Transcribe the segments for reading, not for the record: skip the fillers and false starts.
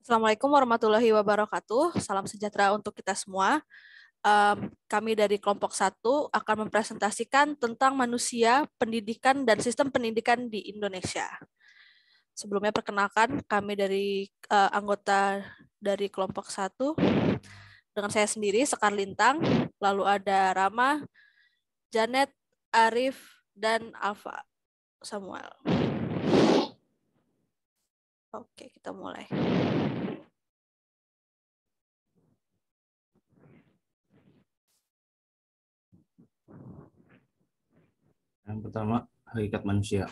Assalamualaikum warahmatullahi wabarakatuh. Salam sejahtera untuk kita semua. Kami dari kelompok 1 akan mempresentasikan tentang manusia, pendidikan, dan sistem pendidikan di Indonesia. Sebelumnya perkenalkan kami dari anggota dari kelompok 1 dengan saya sendiri, Sekar Lintang, lalu ada Rama, Janet, Arif, dan Alfa Samuel. Oke, kita mulai. Yang pertama, hakikat manusia.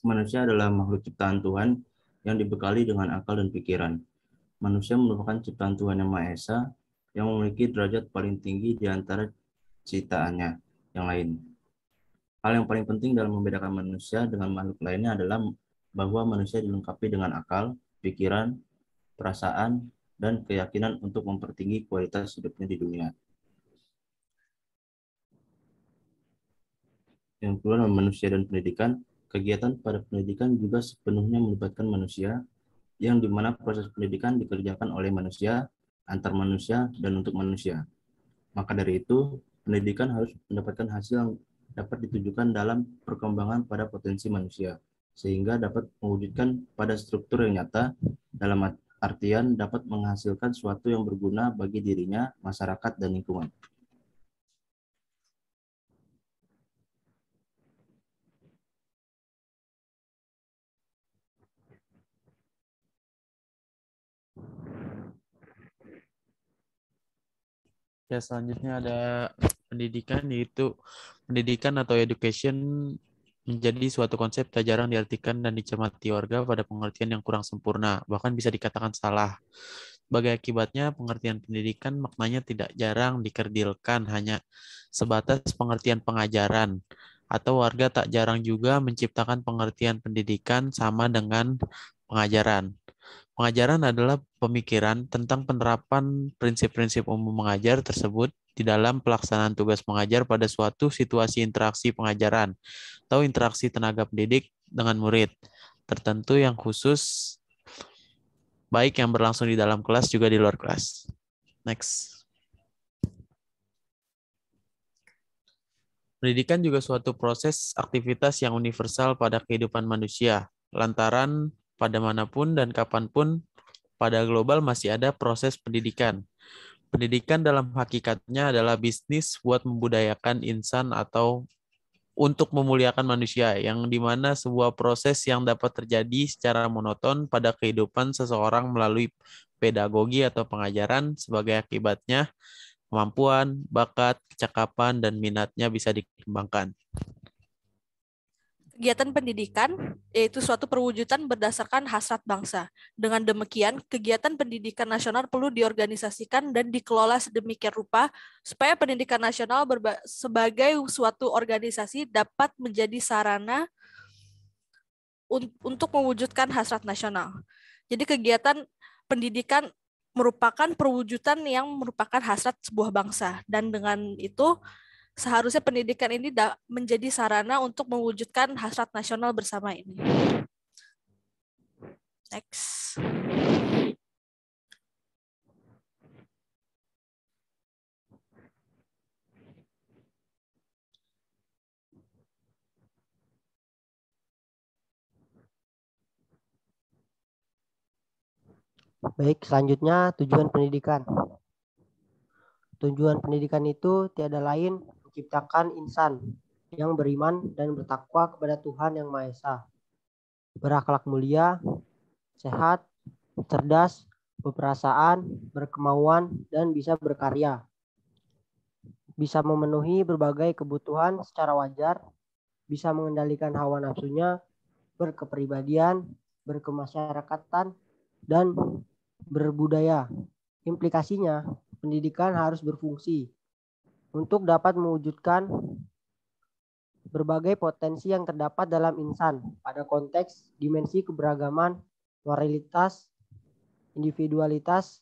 Manusia adalah makhluk ciptaan Tuhan yang dibekali dengan akal dan pikiran. Manusia merupakan ciptaan Tuhan Yang Maha Esa yang memiliki derajat paling tinggi di antara ciptaannya yang lain. Hal yang paling penting dalam membedakan manusia dengan makhluk lainnya adalah bahwa manusia dilengkapi dengan akal, pikiran, perasaan, dan keyakinan untuk mempertinggi kualitas hidupnya di dunia. Yang kedua, manusia dan pendidikan. Kegiatan pada pendidikan juga sepenuhnya melibatkan manusia, yang dimana proses pendidikan dikerjakan oleh manusia, antar manusia, dan untuk manusia. Maka dari itu, pendidikan harus mendapatkan hasil yang dapat ditujukan dalam perkembangan pada potensi manusia, sehingga dapat mewujudkan pada struktur yang nyata, dalam artian dapat menghasilkan sesuatu yang berguna bagi dirinya, masyarakat, dan lingkungan. Ya, selanjutnya ada pendidikan, yaitu pendidikan atau education menjadi suatu konsep tak jarang diartikan dan dicermati warga pada pengertian yang kurang sempurna, bahkan bisa dikatakan salah. Sebagai akibatnya, pengertian pendidikan maknanya tidak jarang dikerdilkan hanya sebatas pengertian pengajaran, atau warga tak jarang juga menciptakan pengertian pendidikan sama dengan pengajaran. Pengajaran adalah pemikiran tentang penerapan prinsip-prinsip umum mengajar tersebut di dalam pelaksanaan tugas mengajar pada suatu situasi interaksi pengajaran atau interaksi tenaga pendidik dengan murid tertentu yang khusus, baik yang berlangsung di dalam kelas juga di luar kelas. Next. Pendidikan juga suatu proses aktivitas yang universal pada kehidupan manusia, lantaran pada manapun dan kapanpun pada global masih ada proses pendidikan. Pendidikan dalam hakikatnya adalah bisnis buat membudayakan insan atau untuk memuliakan manusia, yang dimana sebuah proses yang dapat terjadi secara monoton pada kehidupan seseorang melalui pedagogi atau pengajaran, sebagai akibatnya kemampuan, bakat, kecakapan, dan minatnya bisa dikembangkan. Kegiatan pendidikan yaitu suatu perwujudan berdasarkan hasrat bangsa. Dengan demikian, kegiatan pendidikan nasional perlu diorganisasikan dan dikelola sedemikian rupa supaya pendidikan nasional sebagai suatu organisasi dapat menjadi sarana untuk mewujudkan hasrat nasional. Jadi kegiatan pendidikan merupakan perwujudan yang merupakan hasrat sebuah bangsa, dan dengan itu seharusnya pendidikan ini menjadi sarana untuk mewujudkan hasrat nasional bersama ini. Next. Baik, selanjutnya tujuan pendidikan. Tujuan pendidikan itu tiada lain menciptakan insan yang beriman dan bertakwa kepada Tuhan Yang Maha Esa, berakhlak mulia, sehat, cerdas, berperasaan, berkemauan, dan bisa berkarya. Bisa memenuhi berbagai kebutuhan secara wajar, bisa mengendalikan hawa nafsunya, berkepribadian, berkemasyarakatan, dan berbudaya. Implikasinya, pendidikan harus berfungsi untuk dapat mewujudkan berbagai potensi yang terdapat dalam insan pada konteks dimensi keberagaman, moralitas, individualitas,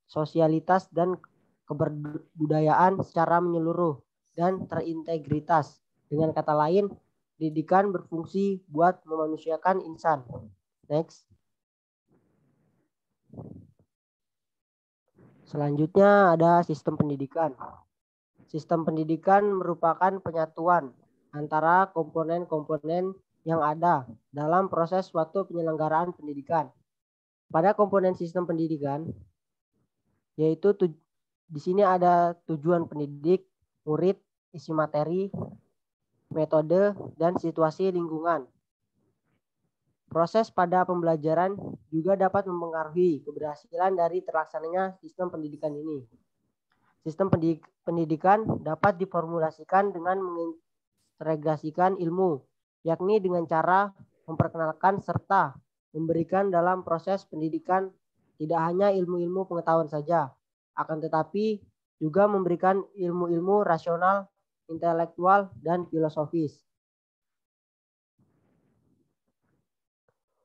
sosialitas, dan kebudayaan secara menyeluruh dan terintegritas. Dengan kata lain, pendidikan berfungsi buat memanusiakan insan. Next. Selanjutnya ada sistem pendidikan. Sistem pendidikan merupakan penyatuan antara komponen-komponen yang ada dalam proses suatu penyelenggaraan pendidikan. Pada komponen sistem pendidikan, yaitu di sini ada tujuan pendidik, murid, isi materi, metode, dan situasi lingkungan. Proses pada pembelajaran juga dapat mempengaruhi keberhasilan dari terlaksananya sistem pendidikan ini. Sistem pendidikan dapat diformulasikan dengan mengintegrasikan ilmu, yakni dengan cara memperkenalkan serta memberikan dalam proses pendidikan tidak hanya ilmu-ilmu pengetahuan saja, akan tetapi juga memberikan ilmu-ilmu rasional, intelektual, dan filosofis.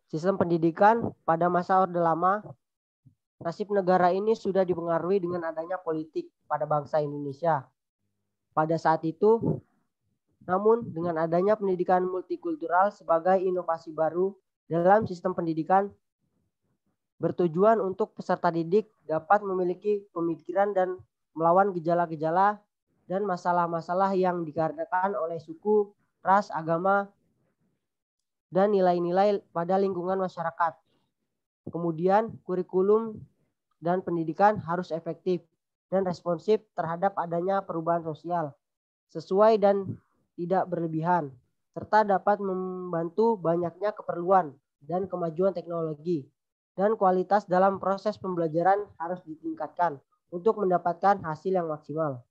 Sistem pendidikan pada masa Orde Lama, nasib negara ini sudah dipengaruhi dengan adanya politik pada bangsa Indonesia. Pada saat itu, namun dengan adanya pendidikan multikultural sebagai inovasi baru dalam sistem pendidikan, bertujuan untuk peserta didik dapat memiliki pemikiran dan melawan gejala-gejala dan masalah-masalah yang dikarenakan oleh suku, ras, agama, dan nilai-nilai pada lingkungan masyarakat. Kemudian, kurikulum dan pendidikan harus efektif dan responsif terhadap adanya perubahan sosial, sesuai dan tidak berlebihan, serta dapat membantu banyaknya keperluan dan kemajuan teknologi, dan kualitas dalam proses pembelajaran harus ditingkatkan untuk mendapatkan hasil yang maksimal.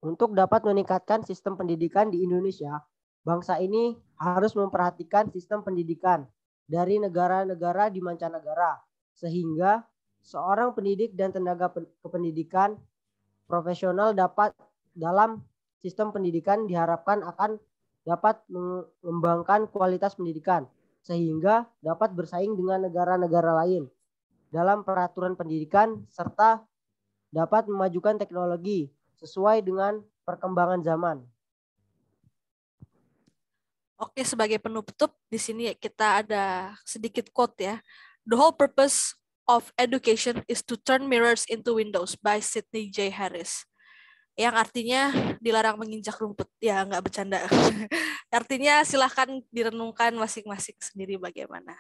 Untuk dapat meningkatkan sistem pendidikan di Indonesia, bangsa ini harus memperhatikan sistem pendidikan dari negara-negara di mancanegara, sehingga seorang pendidik dan tenaga kependidikan profesional dapat dalam sistem pendidikan diharapkan akan dapat mengembangkan kualitas pendidikan, sehingga dapat bersaing dengan negara-negara lain dalam peraturan pendidikan, serta dapat memajukan teknologi sesuai dengan perkembangan zaman. Oke, sebagai penutup di sini kita ada sedikit quote ya. The whole purpose of education is to turn mirrors into windows by Sidney J. Harris. Yang artinya dilarang menginjak rumput. Ya, nggak bercanda. Artinya silahkan direnungkan masing-masing sendiri bagaimana.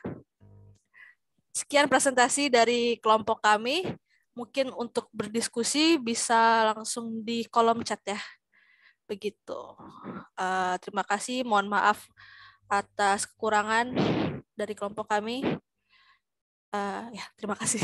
Sekian presentasi dari kelompok kami. Mungkin untuk berdiskusi bisa langsung di kolom chat ya. Begitu. Terima kasih. Mohon maaf atas kekurangan dari kelompok kami. Ya, terima kasih.